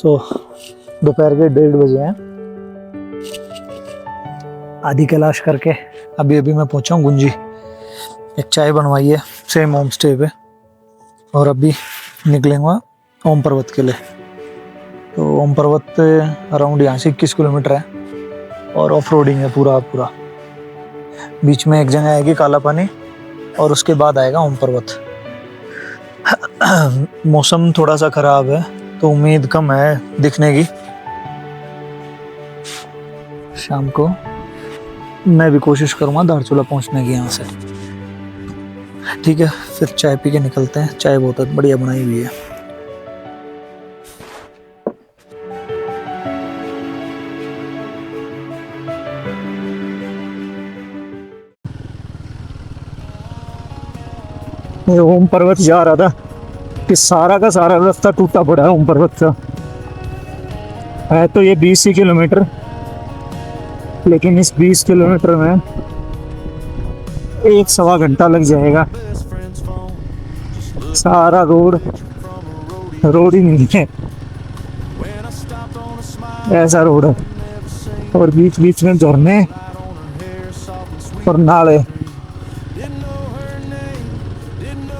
सो दोपहर के 1:30 बजे हैं। आधी कैलाश करके अभी मैं पहुंचा हूँ गुंजी। एक चाय बनवाई है सेम होम स्टे पे, और अभी निकलेंगे ओम पर्वत के लिए। तो ओम पर्वत अराउंड यहाँ से 21 किलोमीटर है और ऑफ रोडिंग है पूरा। बीच में एक जगह आएगी काला पानी और उसके बाद आएगा ओम पर्वत। मौसम थोड़ा सा खराब है तो उम्मीद कम है दिखने की। शाम को मैं भी कोशिश करूंगा धारचूला पहुंचने की यहाँ से। ठीक है, फिर चाय पी के निकलते हैं। चाय बहुत बढ़िया बनाई हुई है। ओम पर्वत जा रहा था कि सारा का सारा रास्ता टूटा पड़ा है ओम पर्वत का। है तो ये 20 ही किलोमीटर, लेकिन इस 20 किलोमीटर में 1-1.25 घंटा लग जाएगा। सारा रोड ही नहीं है, ऐसा रोड है। और बीच बीच में झरने और नाले,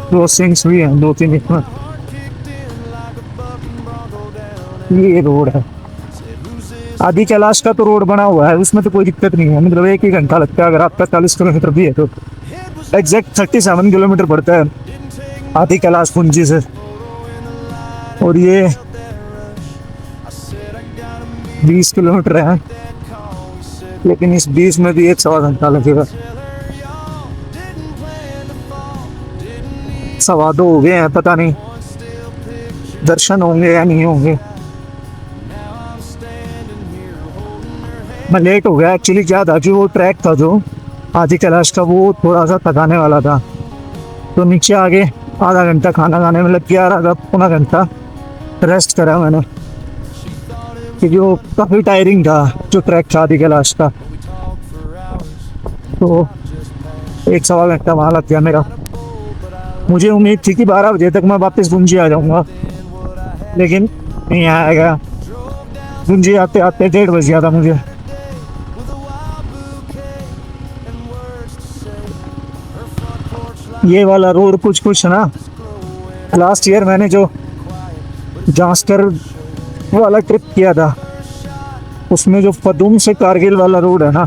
क्रॉसिंग्स भी हैं 2-3 इसमें। ये रोड है। आदि कैलाश का तो रोड बना हुआ है, उसमें तो कोई दिक्कत नहीं है। मतलब 1 ही घंटा लगता है अगर आपका 40 किलोमीटर भी है तो। एग्जैक्ट 37 किलोमीटर पड़ता है आदि कैलाश कुंजी से। और ये 20 किलोमीटर है, लेकिन इस 20 में भी 1-1.25 घंटा लगेगा। 2:15 हो गए हैं, पता नहीं दर्शन होंगे या नहीं होंगे। मैं लेट हो गया एक्चुअली। क्या था कि वो ट्रैक था जो आदि कैलाश का, वो थोड़ा सा थकाने वाला था। तो नीचे आगे आधा घंटा खाना खाने में लग गया, आधा पौना घंटा रेस्ट करा मैंने, क्योंकि वो काफ़ी टायरिंग था जो ट्रैक था आदि कैलाश का। तो 1-1.25 घंटा वहाँ लग गया मेरा। मुझे उम्मीद थी कि 12 बजे तक मैं वापस गुंजी आ जाऊँगा, लेकिन नहीं आएगा। गुंजी आते आते 1:30 बज गया था मुझे। ये वाला रोड कुछ है ना। लास्ट ईयर मैंने जो जांस्कर वाला ट्रिप किया था, उसमें जो पदुम से कारगिल वाला रोड है ना,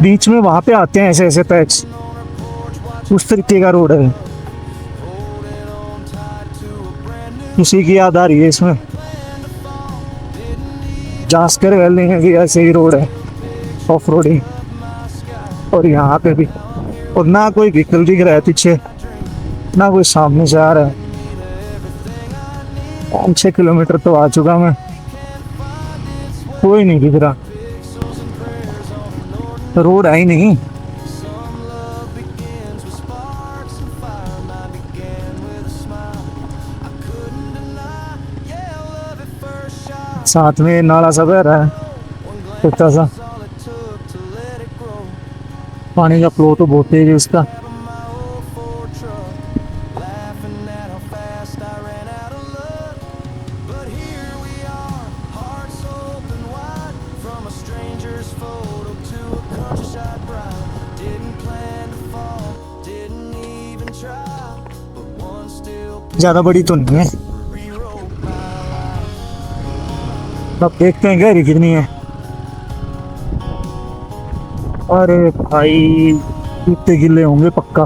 बीच में वहाँ पे आते हैं ऐसे पैच, उस तरीके का रोड है। उसी की याद आ रही है इसमें। जांस्कर वैली में भी ऐसे ही रोड है, ऑफ रोडिंग। और यहाँ पे भी, और ना कोई व्हीकल दिख रहा है पीछे, ना कोई सामने से आ रहा है। 5-6 किलोमीटर तो आ चुका मैं, कोई नहीं दिख रहा। रोड है ही नहीं। साथ में नाला सा बह रहा है छोटा सा। पानी का फ्लो तो बहुत तेज है इसका। ज्यादा बड़ी तो नहीं है, अब देखते हैं गहरी कितनी है। अरे भाई इतने गिले होंगे पक्का।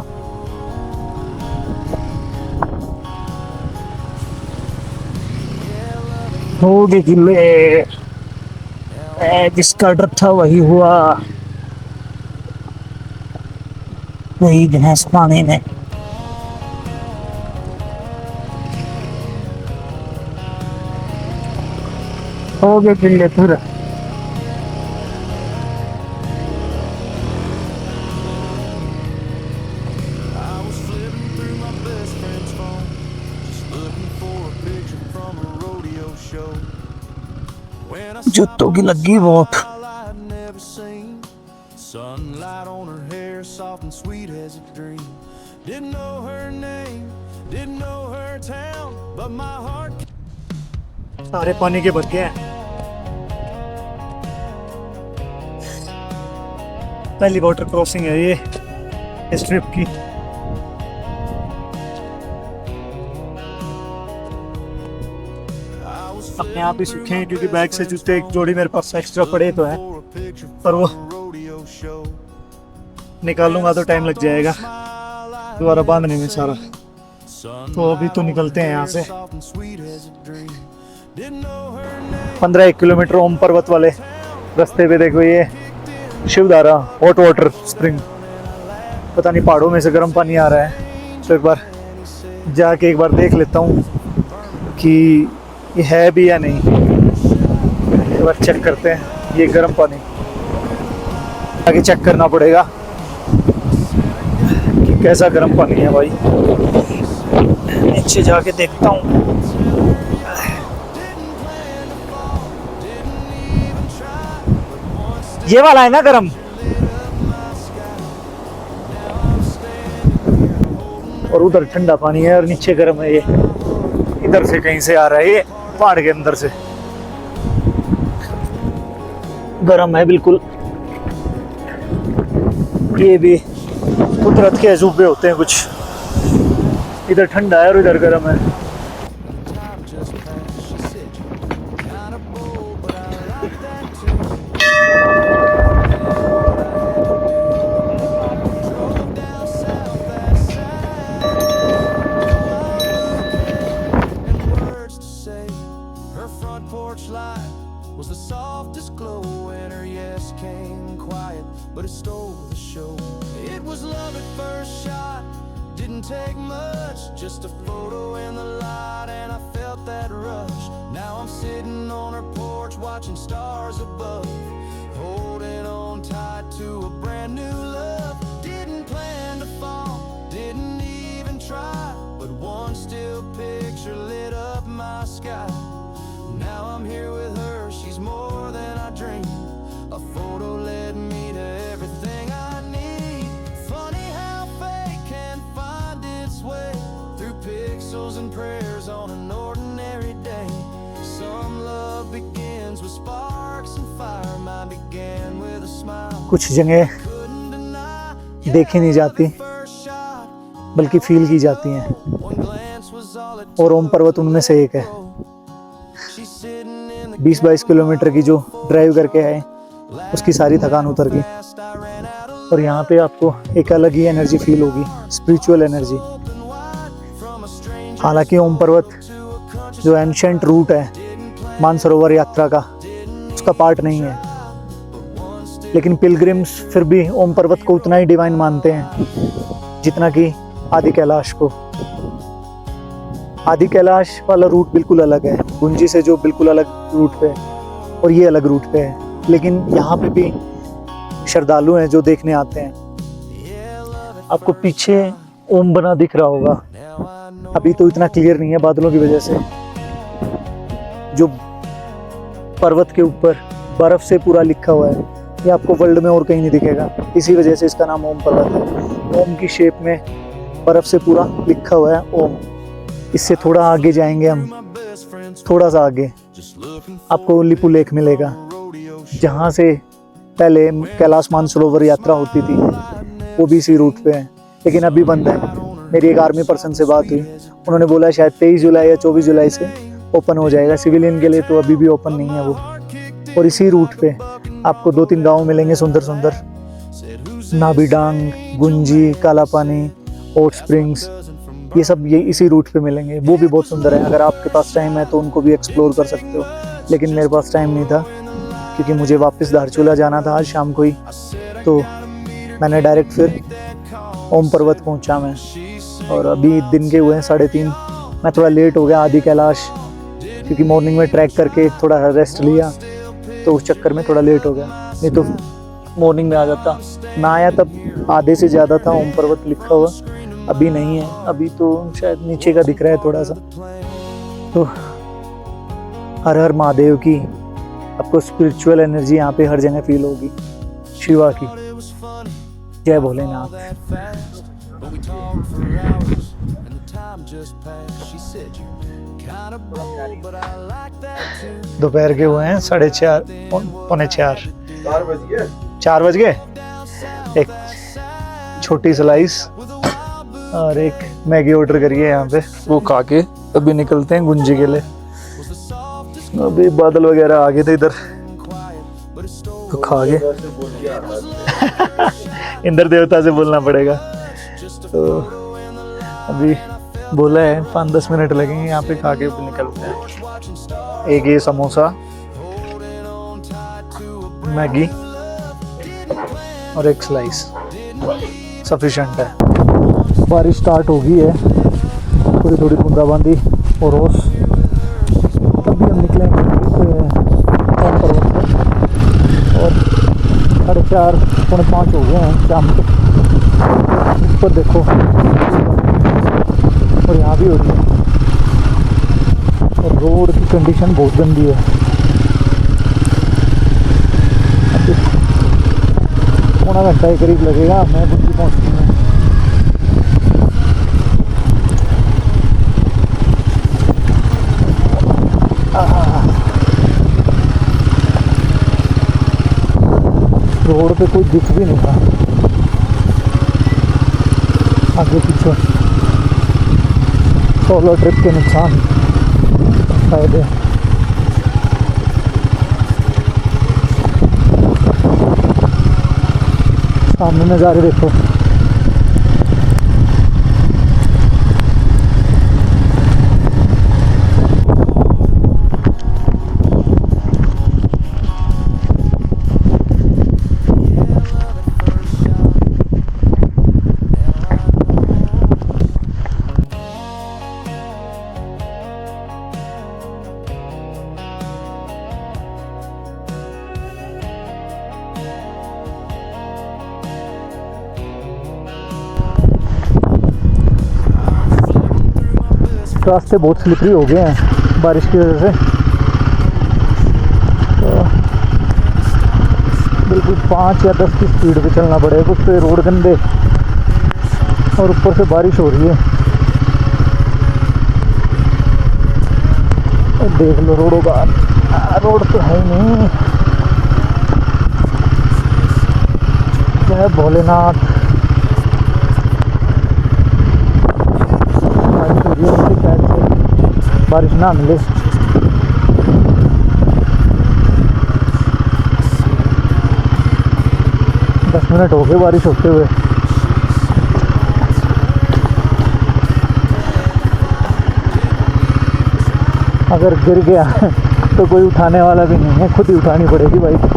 हो गए गिले, जिसका डर था वही हुआ, वही भैंस पानी में। हो गए गिले फिर। जुत्तों की लगी बहुत। Sunlight on her hair, soft and sweet as a dream. Didn't know her name, didn't know her town, but my heart सारे पानी के भर के हैं। पहली वाटर क्रॉसिंग है ये इस ट्रिप की। अपने आप ही सूखे हैं क्योंकि बैग से जूते एक जोड़ी मेरे पास एक्स्ट्रा पड़े तो है, पर वो निकालूंगा तो टाइम लग जाएगा दोबारा बांधने में सारा। तो अभी तो निकलते हैं यहाँ से। 15 किलोमीटर ओम पर्वत वाले रास्ते पे देखो ये शिवधारा हॉट वाटर स्प्रिंग। पता नहीं पहाड़ों में से गर्म पानी आ रहा है, तो एक बार जाके एक बार देख लेता हूँ कि ये है भी या नहीं। एक बार चेक करते हैं ये गर्म पानी, आगे चेक करना पड़ेगा कि कैसा गर्म पानी है भाई। नीचे जाके देखता हूँ। ये वाला है ना गरम, और उधर ठंडा पानी है और नीचे गर्म है। ये इधर से कहीं से आ रहा है, ये पहाड़ के अंदर से गर्म है बिल्कुल। ये भी कुदरत के अजूबे होते हैं कुछ, इधर ठंडा है और इधर गर्म है। Was the softest glow and her yes came quiet, but it stole the show. It was love at first shot, didn't take much, just a photo in the light and I felt that rush. Now I'm sitting on her porch watching stars above, holding on tight to a brand new love. Didn't plan to fall, didn't even try, but one still picture lit up my sky. Now I'm here with her, she's more than I dreamed. A photo led me to everything I need. Funny how fate can find its way through pixels and prayers on an ordinary day. Some love begins with sparks and fire, mine began with a smile. कुछ जगह देखी नहीं जाती बल्कि feel की जाती हैं, और ओम पर्वत उनमें से एक है। 20-22 किलोमीटर की जो ड्राइव करके आए उसकी सारी थकान उतर गई, और यहाँ पे आपको एक अलग ही एनर्जी फील होगी, स्पिरिचुअल एनर्जी। हालांकि ओम पर्वत जो एंशिएंट रूट है मानसरोवर यात्रा का, उसका पार्ट नहीं है, लेकिन पिलग्रिम्स फिर भी ओम पर्वत को उतना ही डिवाइन मानते हैं जितना कि आदि कैलाश को। आदि कैलाश वाला रूट बिल्कुल अलग है गुंजी से, जो बिल्कुल अलग रूट पे है, और ये अलग रूट पे है। लेकिन यहाँ पे भी श्रद्धालु हैं जो देखने आते हैं। आपको पीछे ओम बना दिख रहा होगा, अभी तो इतना क्लियर नहीं है बादलों की वजह से। जो पर्वत के ऊपर बर्फ से पूरा लिखा हुआ है, ये आपको वर्ल्ड में और कहीं नहीं दिखेगा, इसी वजह से इसका नाम ओम पर्वत है। ओम की शेप में बर्फ से पूरा लिखा हुआ है ओम। इससे थोड़ा आगे जाएंगे हम, थोड़ा सा आगे आपको लिपू लेक मिलेगा, जहाँ से पहले कैलाश मानसरोवर यात्रा होती थी, वो भी इसी रूट पे है, लेकिन अभी बंद है। मेरी एक आर्मी पर्सन से बात हुई, उन्होंने बोला शायद 23 जुलाई या 24 जुलाई से ओपन हो जाएगा, सिविलियन के लिए तो अभी भी ओपन नहीं है वो। और इसी रूट पे आपको 2-3 गाँव मिलेंगे सुंदर सुंदर, नाबीडांग, गुंजी, काला पानी, हॉट स्प्रिंग्स, ये सब ये इसी रूट पे मिलेंगे। वो भी बहुत सुंदर है, अगर आपके पास टाइम है तो उनको भी एक्सप्लोर कर सकते हो, लेकिन मेरे पास टाइम नहीं था क्योंकि मुझे वापस धारचूला जाना था आज शाम को ही, तो मैंने डायरेक्ट फिर ओम पर्वत पहुंचा मैं। और अभी दिन के हुए हैं 3:30, मैं थोड़ा लेट हो गया आदि कैलाश, क्योंकि मॉर्निंग में ट्रैक करके थोड़ा रेस्ट लिया, तो उस चक्कर में थोड़ा लेट हो गया, नहीं तो मॉर्निंग में आ जाता। मैं आया तब आधे से ज़्यादा था ओम पर्वत लिखा हुआ, अभी नहीं है, अभी तो शायद नीचे का दिख रहा है थोड़ा सा। तो हर हर महादेव की आपको स्पिरिचुअल एनर्जी यहाँ पे हर जगह फील होगी, शिवा की। जय Bholenath. time just passed. She said you're kind of bold, but I like that too. दोपहर के हुए हैं 4:30 4:45 4 बज गए। एक छोटी स्लाइस और एक मैगी ऑर्डर करिए यहाँ पे, वो खा के अभी निकलते हैं गुंजी के लिए। अभी बादल वगैरह आ गए थे इधर तो खा गए। इंद्र देवता से बोलना पड़ेगा। तो अभी बोला है 5-10 मिनट लगेंगे यहाँ पे, खा के निकलते हैं। एक ये समोसा, मैगी और एक स्लाइस सफिशिएंट है। बारिश स्टार्ट हो गई है, थोड़ी थोड़ी बूंदाबांदी और ओस। तभी हम निकले हैं ओम पर्वत पर और 4:30-5 हो गए हैं शाम के। ऊपर देखो और यहाँ भी हो रही है और रोड की कंडीशन बहुत गंदी है। पौना घंटा के करीब लगेगा मैं गुंजी पहुँचने में। रोड पे कोई दिख भी नहीं था आगे पीछे। सोलो ट्रिप के नुकसान फायदे। सामने नज़ारे देखो। रास्ते बहुत स्लिपरी हो गए हैं बारिश की वजह से, तो बिल्कुल 5 या 10 की स्पीड पे चलना पड़ेगा। कुछ पे रोड गंदे और ऊपर से बारिश हो रही है। और देख लो रोडों का, रोड तो है ही नहीं। जय भोलेनाथ। बारिश ना मिले। दस मिनट हो गए बारिश होते हुए। अगर गिर गया तो कोई उठाने वाला भी नहीं है, खुद ही उठानी पड़ेगी बाइक।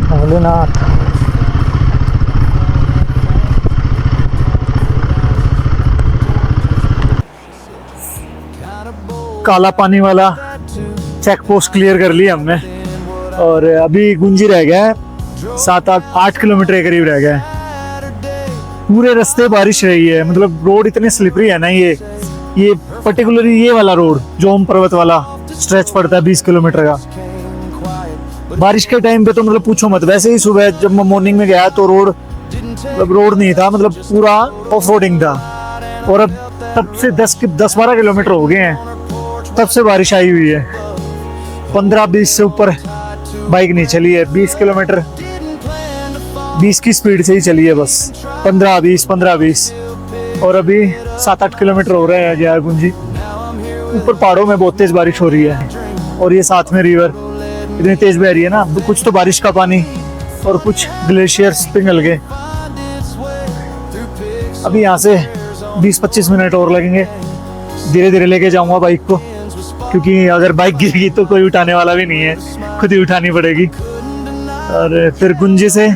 भोलेनाथ। काला पानी वाला चेक पोस्ट क्लियर कर लिया हमने और अभी गुंजी रह गया है। 7-8 किलोमीटर के करीब रह गया है। पूरे रास्ते बारिश रही है, मतलब रोड इतने स्लिपरी है ना। ये पर्टिकुलरली ये वाला रोड जो ओम पर्वत वाला स्ट्रेच पड़ता है 20 किलोमीटर का। बारिश के टाइम पे तो मतलब पूछो मत। वैसे ही सुबह जब मैं मॉर्निंग में गया तो रोड नहीं था, मतलब पूरा ऑफ रोडिंग था। और अब तब से 10-12 किलोमीटर हो गए हैं तब से बारिश आई हुई है। 15-20 से ऊपर बाइक नहीं चली है। 20 किलोमीटर 20 की स्पीड से ही चली है बस। 15-20 और अभी 7-8 किलोमीटर हो रहे हैं जय गुंजी। ऊपर पहाड़ों में बहुत तेज बारिश हो रही है और ये साथ में रिवर इतनी तेज बह रही है ना, कुछ तो बारिश का पानी और कुछ ग्लेशियर्स पिघल गए। अभी यहाँ से 20-25 मिनट और लगेंगे। धीरे धीरे लेके जाऊंगा बाइक को, क्योंकि अगर बाइक गिर गई तो कोई उठाने वाला भी नहीं है, खुद ही उठानी पड़ेगी। और फिर गुंजी से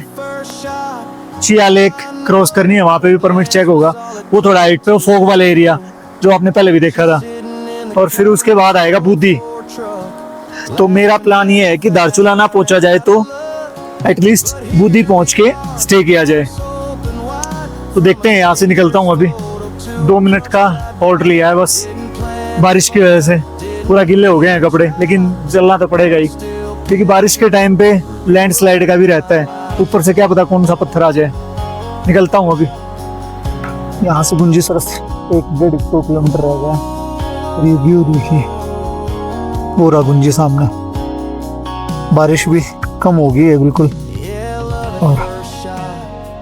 चिया लेक क्रॉस करनी है, वहाँ पे भी परमिट चेक होगा। वो थोड़ा हाइट पे, फोक वाला एरिया जो आपने पहले भी देखा था। और फिर उसके बाद आएगा बूदी। तो मेरा प्लान ये है कि दारचूला ना पहुंचा जाए तो एटलीस्ट बूदी पहुंच के स्टे किया जाए। तो देखते हैं, यहाँ से निकलता हूँ। अभी 2 मिनट का ऑर्डर लिया है बस। बारिश की वजह से पूरा गिले हो गए हैं कपड़े, लेकिन चलना तो पड़ेगा ही क्योंकि बारिश के टाइम पे लैंडस्लाइड का भी रहता है, ऊपर से क्या पता कौन सा पत्थर आ जाए। निकलता हूँ अभी यहाँ से। गुंजी सरस 1-1.5-2 किलोमीटर रह गया। और ये व्यू देखिए, पूरा गुंजी सामने। बारिश भी कम हो गई है बिल्कुल और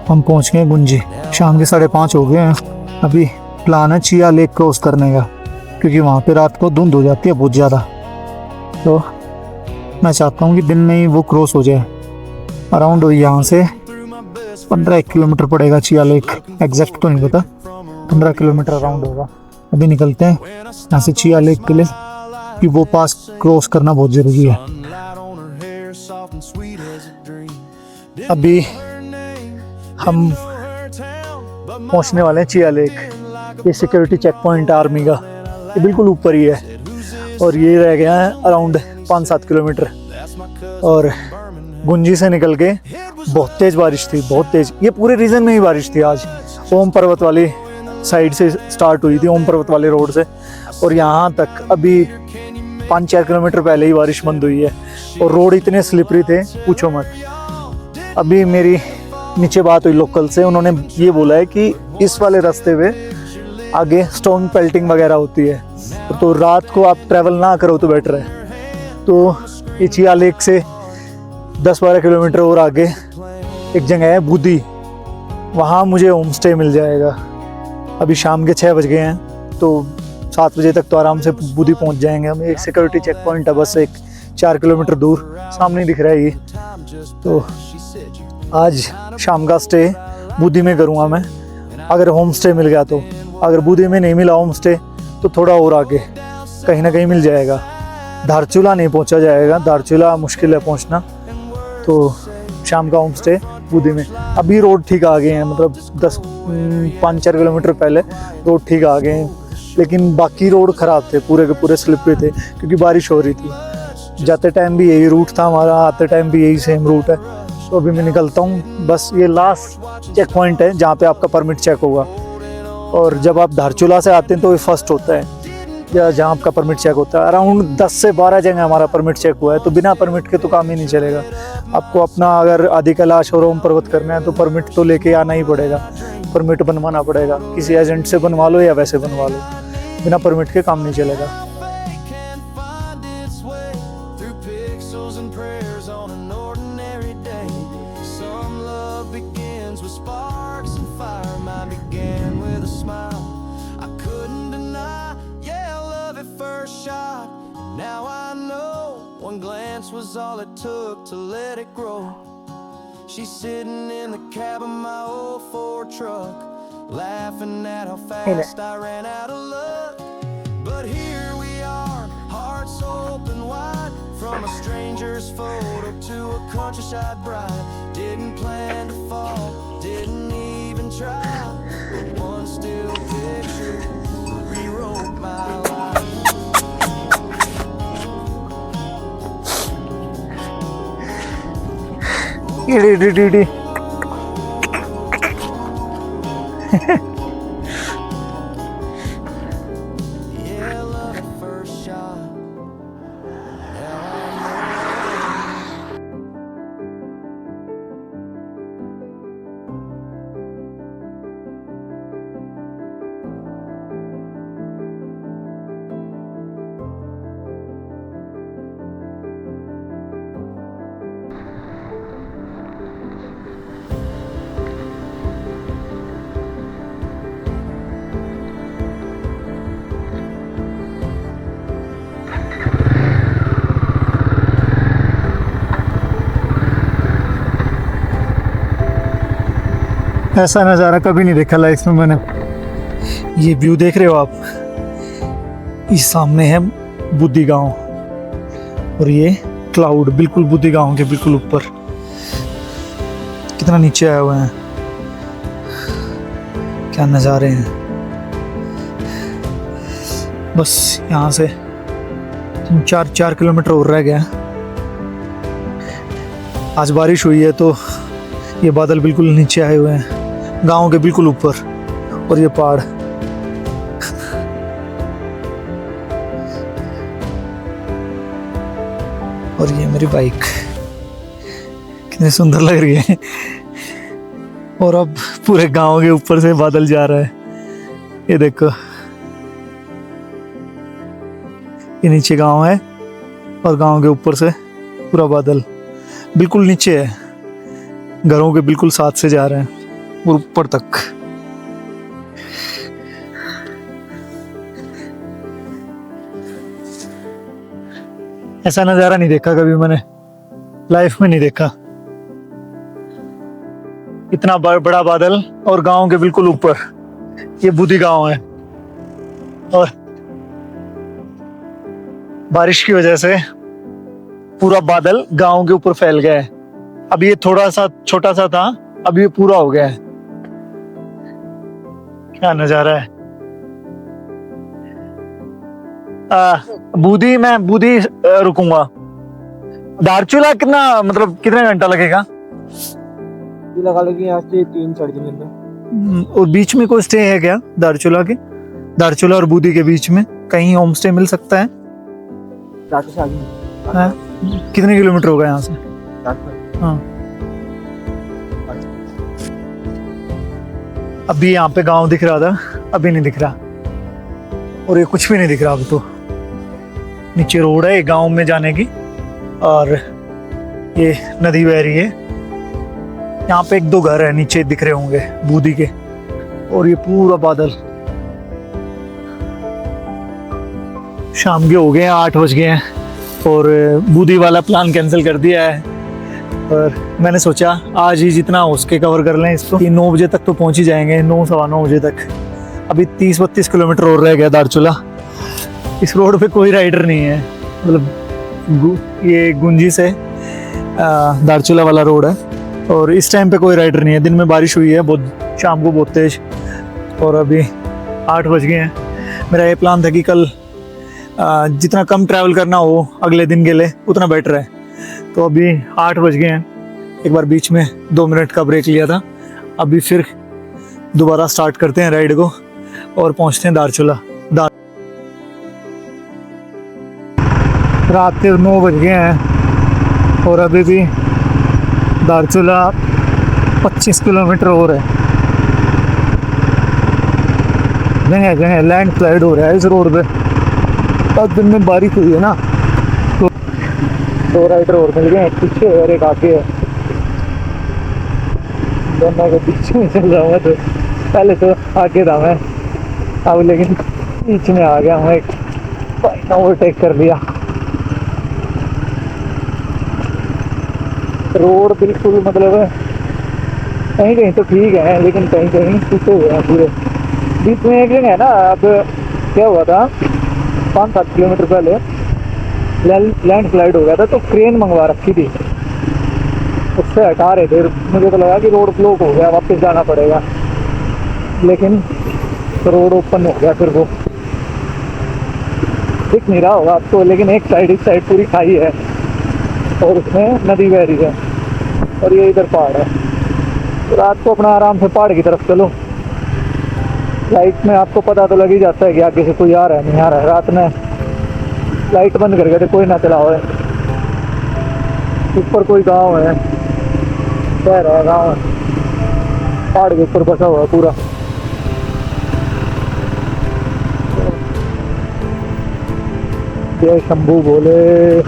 हम पहुँच गए गुंजी। शाम के 5:30 हो गए हैं। अभी प्लान है चिया लेक क्रॉस करने का, क्योंकि वहाँ पे रात को धुंध हो जाती है बहुत ज़्यादा, तो मैं चाहता हूँ कि दिन में ही वो क्रॉस हो जाए। अराउंड यहाँ से 15-1 किलोमीटर पड़ेगा चिया लेक, एग्जैक्ट तो नहीं पता, 15 किलोमीटर अराउंड होगा। अभी निकलते हैं यहाँ से चिया लेक के लिए, कि वो पास क्रॉस करना बहुत ज़रूरी है। अभी हम पहुँचने वाले हैं चिया लेक। ये सिक्योरिटी चेक पॉइंट आर्मी का, ये बिल्कुल ऊपर ही है और ये रह गया है अराउंड 5-7 किलोमीटर। और गुंजी से निकल के बहुत तेज़ बारिश थी, बहुत तेज़। ये पूरे रीजन में ही बारिश थी आज। ओम पर्वत वाली साइड से स्टार्ट हुई थी, ओम पर्वत वाले रोड से, और यहाँ तक अभी 5-4 किलोमीटर पहले ही बारिश बंद हुई है। और रोड इतने स्लिपरी थे पूछो मत। अभी मेरी नीचे बात हुई लोकल से, उन्होंने ये बोला है कि इस वाले रास्ते पे आगे स्टोन पेल्टिंग वगैरह होती है, तो रात को आप ट्रैवल ना करो तो बेटर है। तो ये चिया लेक से 10-12 किलोमीटर और आगे एक जगह है बुदी, वहाँ मुझे होम स्टे मिल जाएगा। अभी शाम के 6 बज गए हैं, तो 7 बजे तक तो आराम से बुदी पहुँच जाएंगे हम। एक सिक्योरिटी चेक पॉइंट है बस, एक 4 किलोमीटर दूर, सामने दिख रहा है ये। तो आज शाम का स्टे बुदी में करूँगा मैं, अगर होम स्टे मिल गया तो। अगर बुदी में नहीं मिला होम स्टे तो थोड़ा और आगे कहीं ना कहीं मिल जाएगा। धारचूला नहीं पहुंचा जाएगा, धारचूला मुश्किल है पहुंचना, तो शाम का होम स्टे बुदी में। अभी रोड ठीक आ गए हैं, मतलब 5-4 किलोमीटर पहले रोड ठीक आ गए हैं, लेकिन बाकी रोड ख़राब थे, पूरे के पूरे स्लिपरी थे क्योंकि बारिश हो रही थी। जाते टाइम भी यही रूट था हमारा, आते टाइम भी यही सेम रूट है। तो अभी मैं निकलता हूँ, बस ये लास्ट चेक पॉइंट है जहाँ पे आपका परमिट चेक होगा। और जब आप धारचूला से आते हैं तो ये फर्स्ट होता है, या जहाँ आपका परमिट चेक होता है। अराउंड 10 से 12 जगह हमारा परमिट चेक हुआ है, तो बिना परमिट के तो काम ही नहीं चलेगा। आपको अपना अगर आदि कैलाश और ओम पर्वत करना है तो परमिट तो लेके आना ही पड़ेगा, परमिट बनवाना पड़ेगा। किसी एजेंट से बनवा लो या वैसे बनवा लो, बिना परमिट के काम नहीं चलेगा। Now I know one glance was all it took to let it grow. She's sitting in the cab of my old Ford truck, laughing at how fast I ran out of luck. But here we are, hearts open wide, from a stranger's photo to a countryside bride. Didn't plan to fall, didn't even try, but one still picture rewrote my life. ED ऐसा नज़ारा कभी नहीं देखा life में मैंने। ये view देख रहे हो आप, इस सामने है बुद्धि गांव और ये क्लाउड बिल्कुल बुद्धि गांव के बिल्कुल ऊपर। कितना नीचे आए हुए हैं, क्या नज़ारे हैं। बस यहाँ से 4 किलोमीटर और रह गया। आज बारिश हुई है तो ये बादल बिल्कुल नीचे आए हुए हैं, गांव के बिल्कुल ऊपर, और ये पहाड़। और ये मेरी बाइक कितनी सुंदर लग रही है। और अब पूरे गांव के ऊपर से बादल जा रहा है, ये देखो, ये नीचे गांव है और गांव के ऊपर से पूरा बादल बिल्कुल नीचे है, घरों के बिल्कुल साथ से जा रहे हैं और ऊपर तक। ऐसा नजारा नहीं देखा कभी मैंने, लाइफ में नहीं देखा। इतना बड़ा बादल और गांव के बिल्कुल ऊपर, ये बुधी गांव है और बारिश की वजह से पूरा बादल गांव के ऊपर फैल गया है। अब ये थोड़ा सा छोटा सा था, अब ये पूरा हो गया है। क्या नजारा है। बूदी रुकूंगा। दारचूला कितना, मतलब कितना घंटा लगेगा? लगा लो कि यहाँ से 3-4 दिन में। और बीच में कोई स्टे है क्या दारचूला के? दारचूला और बूदी के बीच में कहीं होम स्टे मिल सकता है? हाँ। कितने किलोमीटर होगा यहाँ से? हाँ। अभी यहाँ पे गांव दिख रहा था, अभी नहीं दिख रहा, और ये कुछ भी नहीं दिख रहा। अब तो नीचे रोड है गांव में जाने की और ये नदी बह रही है। यहाँ पे 1-2 घर है नीचे दिख रहे होंगे बूदी के, और ये पूरा बादल। शाम के हो गए हैं, 8 बज गए हैं और बूदी वाला प्लान कैंसिल कर दिया है। और मैंने सोचा आज ही जितना हो सके कवर कर लें इसको, 9 बजे तक तो पहुंच ही जाएंगे, 9 सवा 9 बजे तक। अभी 30-32 किलोमीटर और रह गया दारचूला। इस रोड पे कोई राइडर नहीं है, मतलब ये गुंजी से दारचूला वाला रोड है और इस टाइम पे कोई राइडर नहीं है। दिन में बारिश हुई है बहुत, शाम को बहुत तेज, और अभी 8 बज गए हैं। मेरा ये प्लान था कि कल जितना कम ट्रैवल करना हो अगले दिन के लिए उतना बेटर है। तो अभी 8 बज गए हैं। एक बार बीच में 2 मिनट का ब्रेक लिया था, अभी फिर दोबारा स्टार्ट करते हैं राइड को और पहुंचते हैं दारचूला। रात के 9 बज गए हैं और अभी भी दारचूला 25 किलोमीटर और है। जगह जगह लैंड स्लाइड हो रहा है इस रोड पे। और दिन में बारिश हुई है ना, तो 2 राइडर और मिल गए, एक पीछे और एक आगे है। दोनों के बीच में चल रहा हूँ, तो पहले तो आगे था मैं, अब लेकिन बीच में आ गया हूँ। एक बाइक ओवरटेक कर लिया। रोड बिल्कुल मतलब कहीं कहीं तो ठीक है, लेकिन कहीं कहीं टूटे हुए हैं पूरे। बीच में एक जगह है ना, अब क्या हुआ था 5-7 किलोमीटर पहले लैंड स्लाइड हो गया था, तो क्रेन मंगवा रखी थी, उससे हटा रहे थे। मुझे तो लगा कि रोड ब्लॉक हो गया, वापस जाना पड़ेगा, लेकिन रोड ओपन हो गया। फिर वो दिख नहीं रहा होगा आपको, लेकिन एक साइड पूरी खाई है और उसमें नदी बह रही है और ये इधर पहाड़ है। तो रात को अपना आराम से पहाड़ की तरफ चलो। लाइट में आपको पता तो लग ही जाता है कि आगे से कोई आ रहा है नहीं आ रहा है। रात में लाइट बंद करके तो कोई ना चला हुआ है। ऊपर कोई गांव है, शहर है, गांव है, पहाड़ के ऊपर बसा हुआ है पूरा। जय शंभू बोले।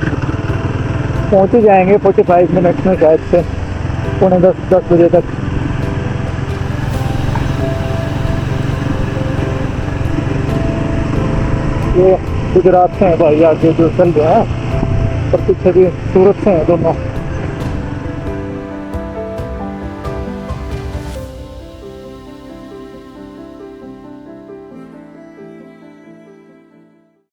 पहुंच ही जाएंगे 45 मिनट में शायद से, 9:45-10 बजे तक। ये गुजरात से हैं भाई आगे जो चल रहे हैं, और पीछे भी सूरत से हैं दोनों।